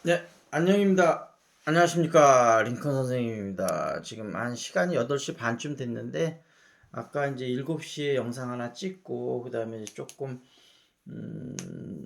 네, 안녕입니다. 안녕하십니까. 링컨 선생님입니다. 지금 한 시간이 8시 반쯤 됐는데, 아까 이제 7시에 영상 하나 찍고, 그 다음에 조금,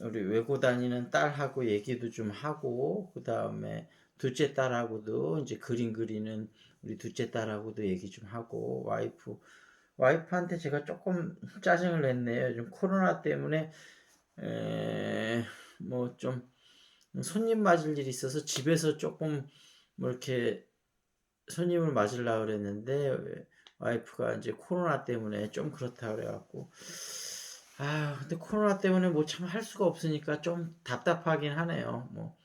우리 외고 다니는 딸하고 얘기도 좀 하고, 그 다음에 둘째 딸하고도 이제 그림 그리는 우리 둘째 딸하고도 얘기 좀 하고, 와이프한테 제가 조금 짜증을 냈네요. 요즘 코로나 때문에, 뭐좀 손님 맞을 일이 있어서 집에서 조금 뭐 이렇게 손님을 맞으려고 그랬는데 와이프가 이제 코로나 때문에 좀 그렇다 그래갖고 근데 코로나 때문에 뭐 참 할 수가 없으니까 좀 답답하긴 하네요. 뭐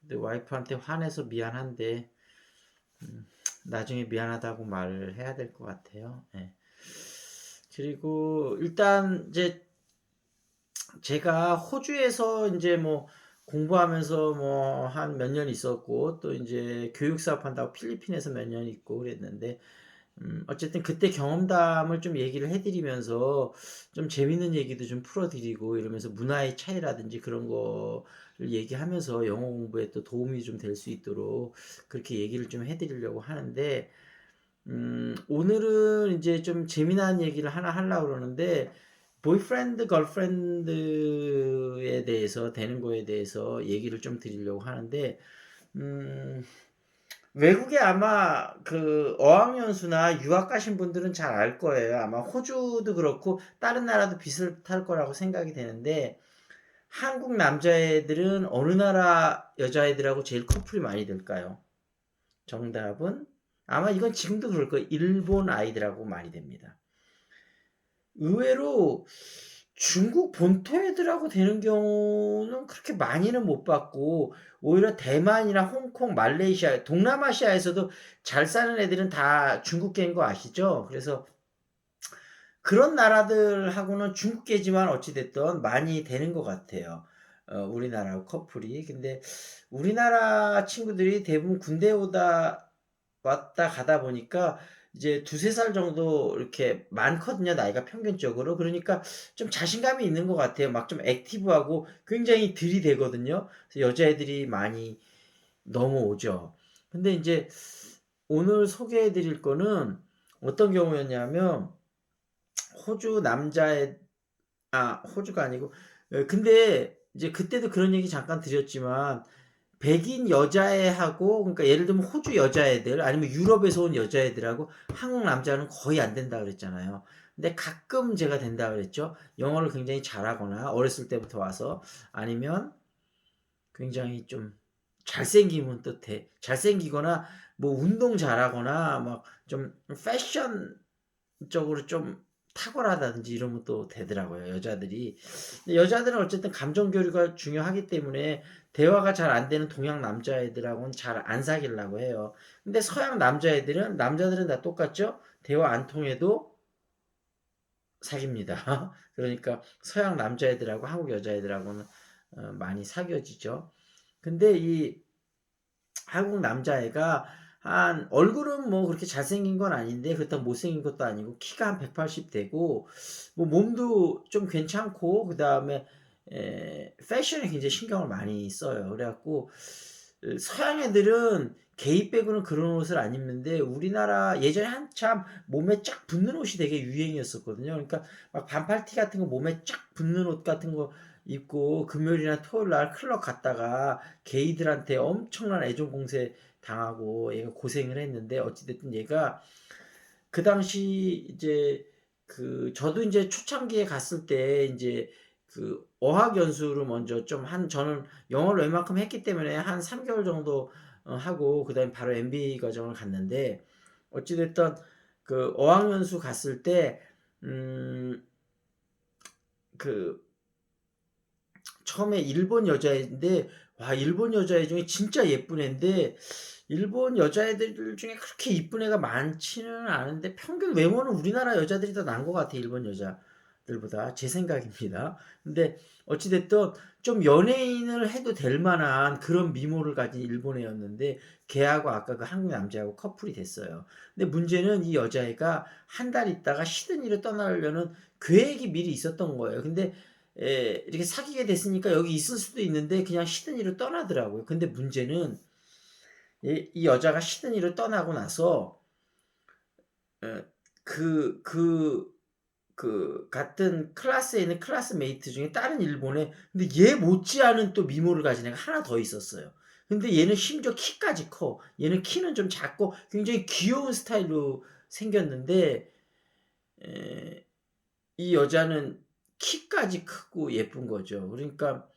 근데 와이프한테 화내서 미안한데 나중에 미안하다고 말을 해야 될 것 같아요. 예. 그리고 일단 이제 제가 호주에서 이제 뭐 공부하면서 뭐 한 몇 년 있었고 또 이제 교육 사업 한다고 필리핀에서 몇 년 있고 그랬는데 어쨌든 그때 경험담을 좀 얘기를 해드리면서 좀 재밌는 얘기도 좀 풀어드리고 이러면서 문화의 차이라든지 그런 거를 얘기하면서 영어 공부에 또 도움이 좀 될 수 있도록 그렇게 얘기를 좀 해드리려고 하는데 오늘은 이제 좀 재미난 얘기를 하나 하려고 그러는데, 보이프렌드, 걸프렌드에 대해서, 되는 거에 대해서 얘기를 좀 드리려고 하는데, 음, 외국에 아마 그 어학연수나 유학 가신 분들은 잘 알 거예요. 아마 호주도 그렇고, 다른 나라도 비슷할 거라고 생각이 되는데, 한국 남자애들은 어느 나라 여자애들하고 제일 커플이 많이 될까요? 정답은 아마 이건 지금도 그럴 거예요. 일본 아이들하고 많이 됩니다. 의외로 중국 본토 애들하고 되는 경우는 그렇게 많이는 못 봤고 오히려 대만이나 홍콩, 말레이시아, 동남아시아에서도 잘 사는 애들은 다 중국계인 거 아시죠? 그래서 그런 나라들하고는 중국계지만 어찌됐든 많이 되는 것 같아요. 우리나라 커플이. 근데 우리나라 친구들이 대부분 군대 왔다 가다 보니까 이제 두세 살 정도 이렇게 많거든요. 나이가 평균적으로. 그러니까 좀 자신감이 있는 것 같아요. 막 좀 액티브하고 굉장히 들이대거든요. 그래서 여자애들이 많이 넘어오죠. 근데 이제 오늘 소개해 드릴 거는 어떤 경우였냐면 호주 남자애 호주가 아니고 근데 이제 그때도 그런 얘기 잠깐 드렸지만 백인 여자애하고 그러니까 예를 들면 호주 여자애들 아니면 유럽에서 온 여자애들하고 한국 남자는 거의 안 된다 그랬잖아요. 근데 가끔 제가 된다 그랬죠. 영어를 굉장히 잘하거나 어렸을 때부터 와서 아니면 굉장히 좀 잘생기면 또 잘생기거나 뭐 운동 잘하거나 막 좀 패션적으로 좀 탁월하다든지 이러면 또 되더라고요, 여자들이. 근데 여자들은 어쨌든 감정 교류가 중요하기 때문에 대화가 잘 안 되는 동양 남자애들하고는 잘 안 사귀려고 해요. 근데 서양 남자들은 다 똑같죠? 대화 안 통해도 사깁니다. 그러니까 서양 남자애들하고 한국 여자애들하고는 많이 사귀어지죠. 근데 이 한국 남자애가 한 얼굴은 뭐 그렇게 잘생긴 건 아닌데 그렇다고 못생긴 것도 아니고 키가 한 180 되고 뭐 몸도 좀 괜찮고 그다음에 패션에 굉장히 신경을 많이 써요. 그래갖고 서양 애들은 게이 빼고는 그런 옷을 안 입는데 우리나라 예전에 한참 몸에 쫙 붙는 옷이 되게 유행이었었거든요. 그러니까 막 반팔티 같은 거 몸에 쫙 붙는 옷 같은 거 입고 금요일이나 토요일 날 클럽 갔다가 게이들한테 엄청난 애정 공세 당하고 얘가 고생을 했는데 어찌됐든 얘가 그 당시 이제 저도 이제 초창기에 갔을 때 이제 그 어학 연수를 먼저 좀 저는 영어를 웬만큼 했기 때문에 한 3개월 정도 하고 그다음에 바로 MBA 과정을 갔는데 어찌됐든 그 어학 연수 갔을 때 음, 그 처음에 일본 여자애인데 와 일본 여자애 중에 진짜 예쁜 애인데 일본 여자애들 중에 그렇게 이쁜 애가 많지는 않은데 평균 외모는 우리나라 여자들이 더 나은 것 같아 일본 여자들보다 제 생각입니다. 근데 어찌됐든 좀 연예인을 해도 될 만한 그런 미모를 가진 일본 애였는데 걔하고 아까 그 한국 남자하고 커플이 됐어요. 근데 문제는 이 여자애가 한 달 있다가 시드니로 떠나려는 계획이 미리 있었던 거예요. 근데 이렇게 사귀게 됐으니까 여기 있을 수도 있는데 그냥 시드니로 떠나더라고요. 근데 문제는 이 여자가 시드니로 떠나고 나서 어 그 그 같은 클래스에 있는 클래스메이트 중에 다른 일본에 근데 얘 못지않은 또 미모를 가진 애가 하나 더 있었어요. 근데 얘는 심지어 키까지 커. 얘는 키는 좀 작고 굉장히 귀여운 스타일로 생겼는데 에 이 여자는 키까지 크고 예쁜 거죠. 그러니까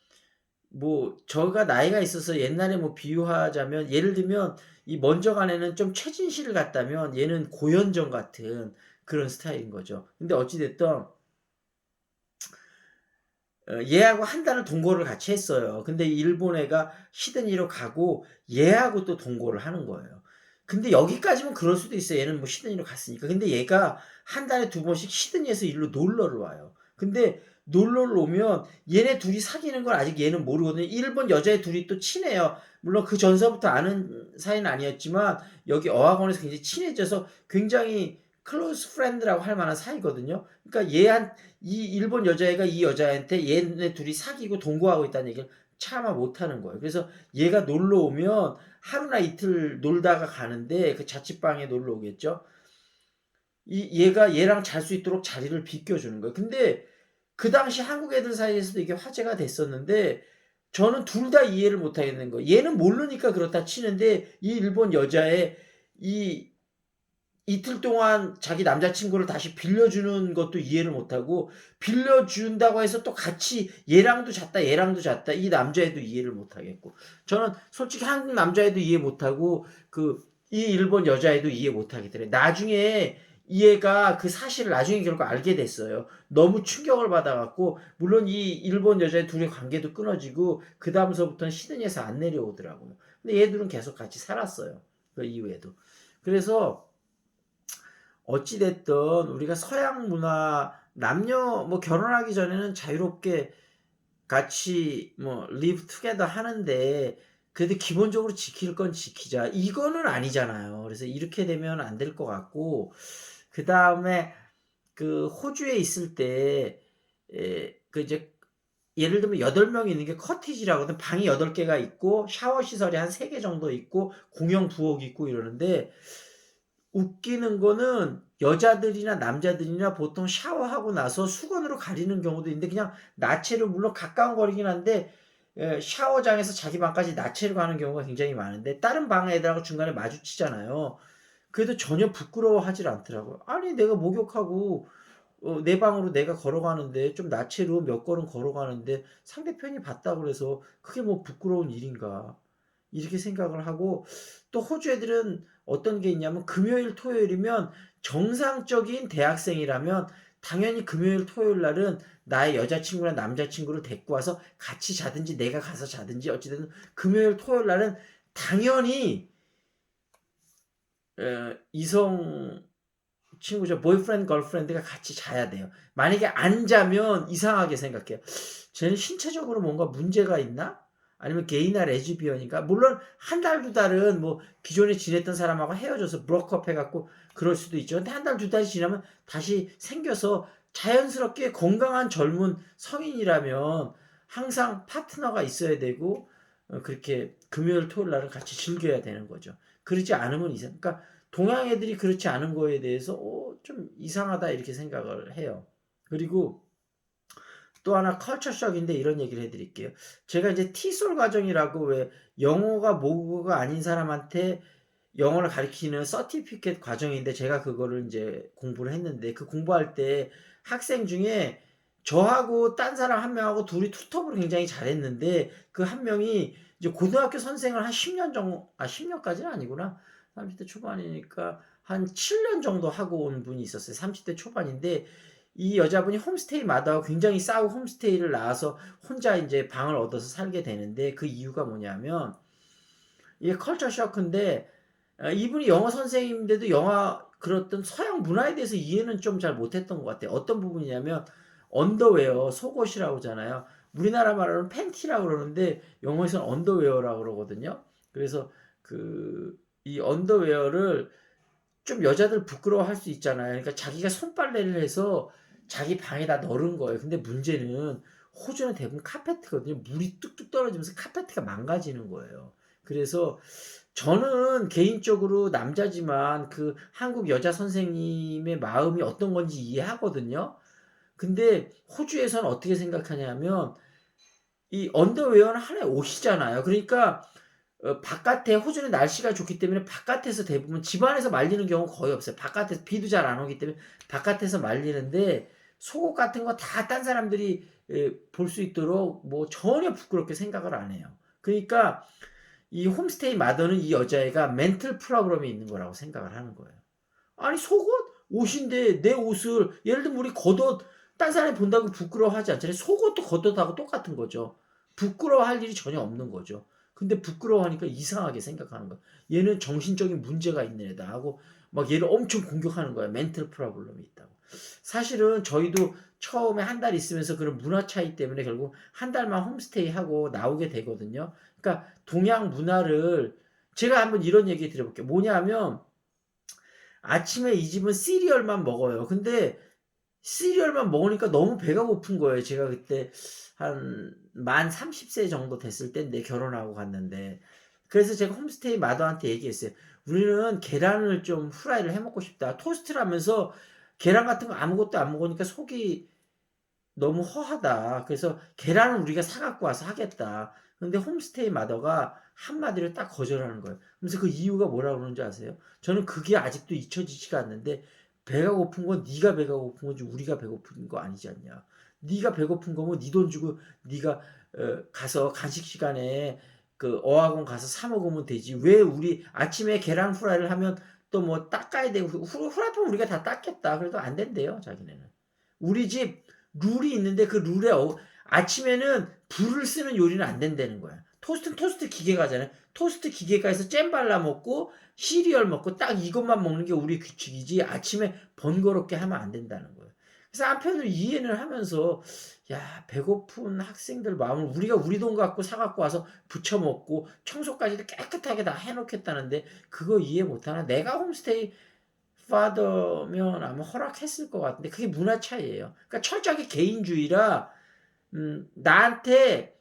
뭐 저가 나이가 있어서 옛날에 뭐 비유하자면 예를 들면 이 먼저 간 애는 좀 최진실을 같다면 얘는 고현정 같은 그런 스타일인 거죠. 근데 어찌 됐든 얘하고 한 달을 동거를 같이 했어요. 근데 일본 애가 시드니로 가고 얘하고 또 동거를 하는 거예요. 근데 여기까지면 그럴 수도 있어요. 얘는 뭐 시드니로 갔으니까. 근데 얘가 한 달에 두 번씩 시드니에서 일로 놀러를 와요. 근데 놀러를 오면 얘네 둘이 사귀는 걸 아직 얘는 모르거든요. 일본 여자애 둘이 또 친해요. 물론 그 전서부터 아는 사이는 아니었지만 여기 어학원에서 굉장히 친해져서 굉장히 클로즈 프렌드라고 할 만한 사이거든요. 그러니까 이 일본 여자애가 이 여자애한테 얘네 둘이 사귀고 동거하고 있다는 얘기를 차마 못하는 거예요. 그래서 얘가 놀러 오면 하루나 이틀 놀다가 가는데 그 자취방에 놀러 오겠죠. 얘가 얘랑 잘 수 있도록 자리를 비껴주는 거예요. 근데 그 당시 한국 애들 사이에서도 이게 화제가 됐었는데 저는 둘 다 이해를 못 하겠는 거예요. 얘는 모르니까 그렇다 치는데 이 일본 여자애 이 이틀 동안 자기 남자친구를 다시 빌려주는 것도 이해를 못하고 빌려준다고 해서 또 같이 얘랑도 잤다 얘랑도 잤다 이 남자애도 이해를 못하겠고 저는 솔직히 한국 남자애도 이해 못하고 이 일본 여자애도 이해 못하겠더래. 나중에 이 애가 그 사실을 나중에 결국 알게 됐어요. 너무 충격을 받아갖고 물론 이 일본 여자애 둘의 관계도 끊어지고 그 다음서부터는 시드니에서 안 내려오더라고요. 근데 얘들은 계속 같이 살았어요. 그 이후에도. 그래서 어찌 됐든 우리가 서양 문화 남녀 뭐 결혼하기 전에는 자유롭게 같이 뭐 live together 하는데 그래도 기본적으로 지킬 건 지키자. 이거는 아니잖아요. 그래서 이렇게 되면 안 될 것 같고 그다음에 그 호주에 있을 때 이제 예를 들면 8명이 있는 게 커티지라거든. 방이 8개가 있고 샤워 시설이 한 3개 정도 있고 공용 부엌이 있고 이러는데 웃기는 거는 여자들이나 남자들이나 보통 샤워하고 나서 수건으로 가리는 경우도 있는데 그냥 나체로 물론 가까운 거리긴 한데 샤워장에서 자기 방까지 나체로 가는 경우가 굉장히 많은데 다른 방 애들하고 중간에 마주치잖아요. 그래도 전혀 부끄러워하질 않더라고요. 아니 내가 목욕하고 내 방으로 내가 걸어가는데 좀 나체로 몇 걸음 걸어가는데 상대편이 봤다고 그래서 그게 뭐 부끄러운 일인가. 이렇게 생각을 하고 또 호주 애들은 어떤 게 있냐면 금요일 토요일이면 정상적인 대학생이라면 당연히 금요일 토요일 날은 나의 여자친구나 남자친구를 데리고 와서 같이 자든지 내가 가서 자든지 어찌됐든 금요일 토요일 날은 당연히 이성 친구죠. 보이프렌드 걸프렌드가 같이 자야 돼요. 만약에 안 자면 이상하게 생각해요. 쟤는 신체적으로 뭔가 문제가 있나? 아니면 게이나 레즈비언인가? 물론 한 달 두 달은 뭐 기존에 지냈던 사람하고 헤어져서 브로크업 해갖고 그럴 수도 있죠. 근데 한 달 두 달이 지나면 다시 생겨서 자연스럽게 건강한 젊은 성인이라면 항상 파트너가 있어야 되고 그렇게 금요일 토요일 날은 같이 즐겨야 되는 거죠. 그렇지 않으면 그러니까 동양 애들이 그렇지 않은 거에 대해서 좀 이상하다 이렇게 생각을 해요. 그리고 또 하나 컬처 shock인데 이런 얘기를 해드릴게요. 제가 이제 티솔 과정이라고 왜 영어가 모국어가 아닌 사람한테 영어를 가르치는 서티피켓 과정인데 제가 그거를 이제 공부를 했는데 그 공부할 때 학생 중에 저하고 딴 사람 한 명하고 둘이 투톱을 굉장히 잘했는데 그 한 명이 이제 고등학교 선생을 한 10년 정도 10년까지는 아니구나. 30대 초반이니까 한 7년 정도 하고 온 분이 있었어요. 30대 초반인데 이 여자분이 홈스테이 마다하고 굉장히 싸고 홈스테이를 나와서 혼자 이제 방을 얻어서 살게 되는데 그 이유가 뭐냐면 이게 컬처 쇼크인데 이분이 영어 선생님인데도 영화 그렇던 서양 문화에 대해서 이해는 좀 잘 못했던 것 같아요. 어떤 부분이냐면 언더웨어 속옷이라고 하잖아요. 우리나라 말로는 팬티라고 그러는데 영어에서는 언더웨어라고 그러거든요. 그래서 이 언더웨어를 좀 여자들 부끄러워할 수 있잖아요. 그러니까 자기가 손빨래를 해서 자기 방에다 넣은 거예요. 근데 문제는 호주는 대부분 카페트거든요. 물이 뚝뚝 떨어지면서 카페트가 망가지는 거예요. 그래서 저는 개인적으로 남자지만 그 한국 여자 선생님의 마음이 어떤 건지 이해하거든요. 근데 호주에서는 어떻게 생각하냐면 이 언더웨어는 하나의 옷이잖아요. 그러니까 바깥에 호주는 날씨가 좋기 때문에 바깥에서 대부분 집 안에서 말리는 경우는 거의 없어요. 바깥에서 비도 잘 안 오기 때문에 바깥에서 말리는데 속옷 같은 거 다 딴 사람들이 볼 수 있도록 뭐 전혀 부끄럽게 생각을 안 해요. 그러니까 이 홈스테이 마더는 이 여자애가 멘털 프로그램이 있는 거라고 생각을 하는 거예요. 아니 속옷? 옷인데 내 옷을 예를 들면 우리 겉옷 딴 사람이 본다고 부끄러워하지 않잖아요. 속옷도 겉옷하고 똑같은 거죠. 부끄러워할 일이 전혀 없는 거죠. 근데 부끄러워하니까 이상하게 생각하는 거야. 얘는 정신적인 문제가 있는 애다 하고 막 얘를 엄청 공격하는 거야. 멘털 프로블럼이 있다고. 사실은 저희도 처음에 한 달 있으면서 그런 문화 차이 때문에 결국 한 달만 홈스테이 하고 나오게 되거든요. 그러니까 동양 문화를 제가 한번 이런 얘기 드려볼게요. 뭐냐면 아침에 이 집은 시리얼만 먹어요. 근데 시리얼만 먹으니까 너무 배가 고픈 거예요. 제가 그때 한 만 30세 정도 됐을 때인데 결혼하고 갔는데 그래서 제가 홈스테이 마더한테 얘기했어요. 우리는 계란을 좀 후라이를 해 먹고 싶다. 토스트라면서 계란 같은 거 아무것도 안 먹으니까 속이 너무 허하다. 그래서 계란을 우리가 사 갖고 와서 하겠다. 근데 홈스테이 마더가 한마디로 딱 거절하는 거예요. 그래서 그 이유가 뭐라고 그러는지 아세요? 저는 그게 아직도 잊혀지지가 않는데 배가 고픈 건 네가 배가 고픈 건지 우리가 배고픈 거 아니지 않냐. 네가 배고픈 거면 네 돈 주고 네가 가서 간식 시간에 그 어학원 가서 사 먹으면 되지. 왜 우리 아침에 계란 후라이를 하면 또 뭐 닦아야 되고 후라이팬 우리가 다 닦겠다. 그래도 안 된대요, 자기네는. 우리 집 룰이 있는데 그 룰에 아침에는 불을 쓰는 요리는 안 된다는 거야. 토스트는 토스트 기계가잖아요. 토스트 기계가에서 잼 발라 먹고 시리얼 먹고 딱 이것만 먹는 게 우리 규칙이지 아침에 번거롭게 하면 안 된다는 거예요. 그래서 한편으로 이해는 하면서 야 배고픈 학생들 마음을 우리가 우리 돈 갖고 사갖고 와서 부쳐 먹고 청소까지도 깨끗하게 다 해놓겠다는데 그거 이해 못하나? 내가 홈스테이 파더면 아마 허락했을 것 같은데 그게 문화 차이예요. 그러니까 철저하게 개인주의라 나한테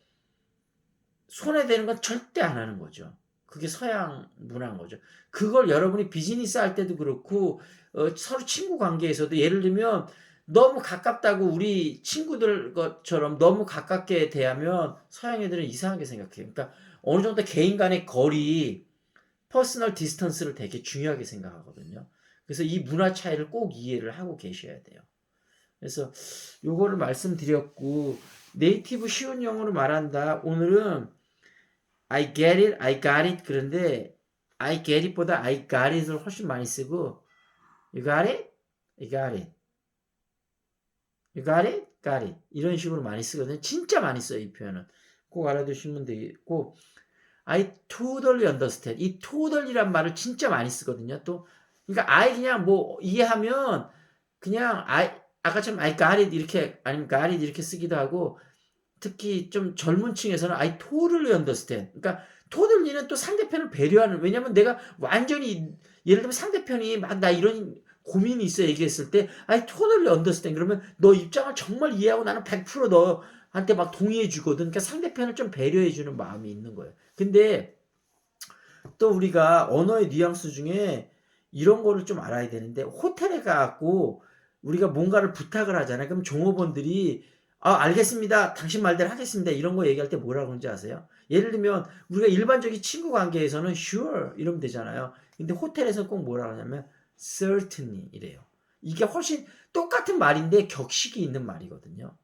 손해되는 건 절대 안 하는 거죠. 그게 서양 문화인 거죠. 그걸 여러분이 비즈니스 할 때도 그렇고 서로 친구 관계에서도 예를 들면 너무 가깝다고 우리 친구들 것처럼 너무 가깝게 대하면 서양 애들은 이상하게 생각해요. 그러니까 어느 정도 개인 간의 거리, 퍼스널 디스턴스를 되게 중요하게 생각하거든요. 그래서 이 문화 차이를 꼭 이해를 하고 계셔야 돼요. 그래서 요거를 말씀드렸고 네이티브 쉬운 영어로 말한다. 오늘은 I get it, I got it 그런데 I get it보다 I got it을 훨씬 많이 쓰고 You got it? You got it. You got it? Got it. 이런 식으로 많이 쓰거든요. 진짜 많이 써요, 이 표현은. 꼭 알아두시면 되겠고 I totally understand. 이 totally란 말을 진짜 많이 쓰거든요. 또 그러니까 I 그냥 뭐 이해하면 그냥 아까처럼 I got it 이렇게 아니면 got it 이렇게 쓰기도 하고 특히 좀 젊은 층에서는 I totally understand. 그러니까 totally는 또 상대편을 배려하는 왜냐면 내가 완전히 예를 들면 상대편이 막 나 이런 고민이 있어 얘기했을 때 I totally understand. 그러면 너 입장을 정말 이해하고 나는 100% 너한테 막 동의해 주거든. 그러니까 상대편을 좀 배려해 주는 마음이 있는 거예요. 근데 또 우리가 언어의 뉘앙스 중에 이런 거를 좀 알아야 되는데 호텔에 가고 우리가 뭔가를 부탁을 하잖아요. 그럼 종업원들이 알겠습니다. 당신 말대로 하겠습니다. 이런 거 얘기할 때 뭐라 그러는지 아세요? 예를 들면 우리가 일반적인 친구 관계에서는 sure 이러면 되잖아요. 근데 호텔에서 꼭 뭐라 그러냐면 certainly 이래요. 이게 훨씬 똑같은 말인데 격식이 있는 말이거든요.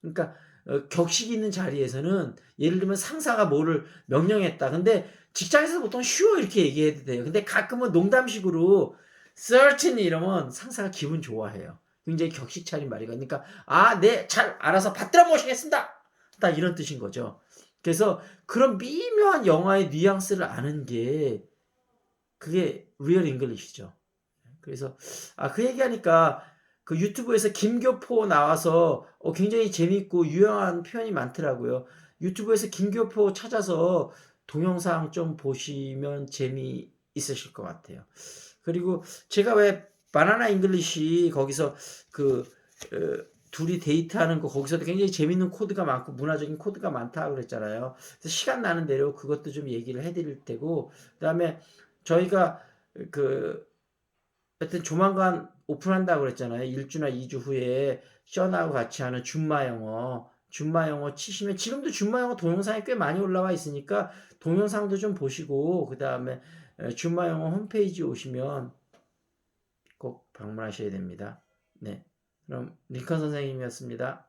그러니까 격식이 있는 자리에서는 예를 들면 상사가 뭐를 명령했다. 근데 직장에서 보통 sure 이렇게 얘기해도 돼요. 근데 가끔은 농담식으로 certainly 이러면 상사가 기분 좋아해요. 굉장히 격식 차린 말이거든요. 그러니까 네, 잘 알아서 받들어 모시겠습니다. 딱 이런 뜻인 거죠. 그래서 그런 미묘한 영화의 뉘앙스를 아는 게 그게 리얼 잉글리시죠. 그래서 그 얘기하니까 그 유튜브에서 김교포 나와서 굉장히 재밌고 유용한 표현이 많더라고요. 유튜브에서 김교포 찾아서 동영상 좀 보시면 재미있으실 것 같아요. 그리고 제가 왜 바나나 잉글리시 거기서 그 둘이 데이트하는 거 거기서도 굉장히 재밌는 코드가 많고 문화적인 코드가 많다고 그랬잖아요. 그래서 시간 나는 대로 그것도 좀 얘기를 해 드릴 테고 그다음에 저희가 그 하여튼 조만간 오픈한다고 그랬잖아요. 1 주나 2주 후에 션하고 같이 하는 줌마 영어. 줌마 영어 치시면 지금도 줌마 영어 동영상이 꽤 많이 올라와 있으니까 동영상도 좀 보시고 그다음에 줌마 영어 홈페이지 오시면 꼭 방문하셔야 됩니다. 네. 그럼 링컨 선생님이었습니다.